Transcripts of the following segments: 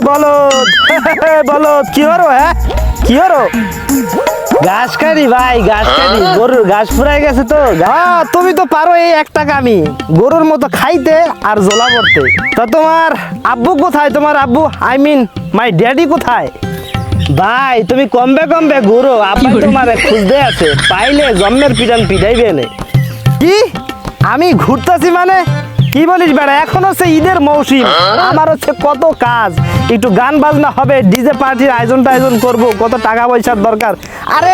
বলদ বলদ কি হলো? হ্যাঁ কি হলো? ঘাস খারি ভাই, ঘাস খারি, গরুর ঘাস ফুরাই গেছে তো। তুমি তো পারো এই একটা কামি, গরুর মতো খাইতে আর ঝোলা করতে। তা তোমার আব্বু কোথায়? তোমার আব্বু, আই মিন মাই ড্যাডি কোথায়? ভাই তুমি কমবে কমবে ঘুরো, আব্বা তোমার খুঁজতে আছে, পাইলে জন্মের পিটান পিটাইবে না। কি আমি ঘুরতেছি মানে? কি বলিস বেড়া, এখন হচ্ছে ঈদের মৌসুম, আমার হচ্ছে কত কাজ, একটু গান বাজনা হবে, ডিজে পার্টির আয়োজন করব, কত টাকা পয়সার দরকার। আরে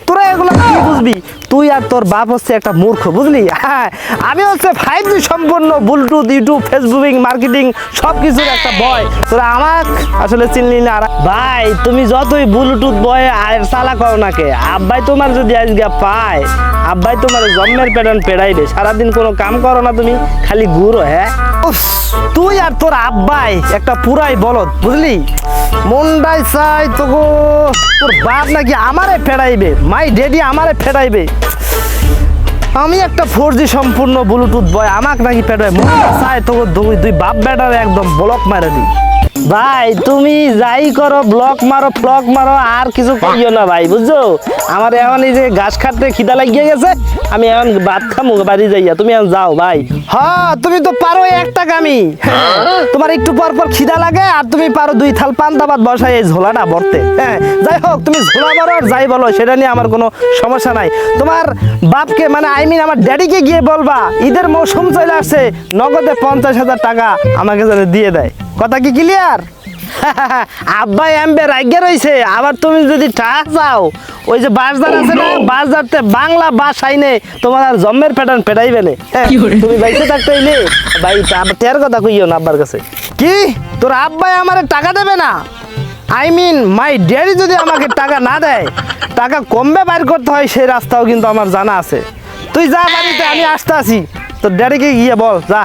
তোরা এগুলো কি বুঝবি? তুই আর তোর বাপ হচ্ছে একটা মূর্খ, বুঝলি? হ্যাঁ, আমি হচ্ছে 5G সম্পূর্ণ ব্লুটুথ, ইউটিউব, ফেসবুকিং, মার্কেটিং সব কিছুর একটা বয়। তোরা আমাক আসলে চিনলি না। ভাই তুমি যতই ব্লুটুথ বয় আর চালা করো না কে, আব্বাই তোমার যদি আজকে পায়, আব্বাই তোমার জন্মের প্যাটার্ন পেড়াইবে। সারাদিন কোনো কাম করো না তুমি, খালি ঘুরো। হ্যাঁ তুই আর তোর আব্বাই একটা পুরাই বলদ, বুঝলি? মন্ডাই চাই তো গো, তোর বাপ নাকি আমারে ফেরাইবে, মাই ড্যাডি আমারে ফেরাইবে। আমি একটা 4G সম্পূর্ণ ব্লুটুথ বয়, আমাকে নাকি ফেরাইবে। মন্ডা চাই তো দুই বাপ বেটার একদম ব্লক মারে দিই। ভাই তুমি যাই করো, ব্লক মারো, ফ্লক মারো, আর কিছু করিও না ভাই, বুঝছো? আমার এখন এই যে ঘাস খাটতে খিদা লাগিয়ে গেছে, আমি এখন ভাত খামু বাড়ি যাইয়া। তুমি এখন যাও ভাই। হ্যাঁ তুমি তো পারো একটা কামি, তোমার একটু পর পর খিদা লাগে, আর তুমি পারো 2 থাল পান্তা ভাত বসাই এই ঝোলাটা ভরতে। হ্যাঁ যাই হোক, তুমি ঝোলা বলো আর যাই বলো, সেটা নিয়ে আমার কোনো সমস্যা নাই। তোমার বাপকে মানে আই মিন আমার ড্যাডিকে গিয়ে বলবা, ঈদের মৌসুম চলে আসছে, নগদে 50,000 টাকা আমাকে যেন দিয়ে দেয়। কথা কি ক্লিয়ার? আব্বা এমবে রাগ্যে রইছে। আবার তুমি যদি টাকা চাও, ওই যে বাসদার আছে না, বাসদারতে বাংলা বাস আইনে তোমার আর জন্মের প্যাটার্ন পেটাইবে না। তুমি বাইতে থাকতে হইলে ভাই তের কথা কইও না আব্বার কাছে। কি তোর আব্বাই আমারে টাকা দেবে না? আই মিন মাই ড্যাডি যদি আমাকে টাকা না দেয়, টাকা কমবে বাইর করতে হয়, সেই রাস্তাও কিন্তু আমার জানা আছে। তুই যা বাড়িতে, আমি আসতে আসি। তোর ড্যাডিকে গিয়ে বল, যা।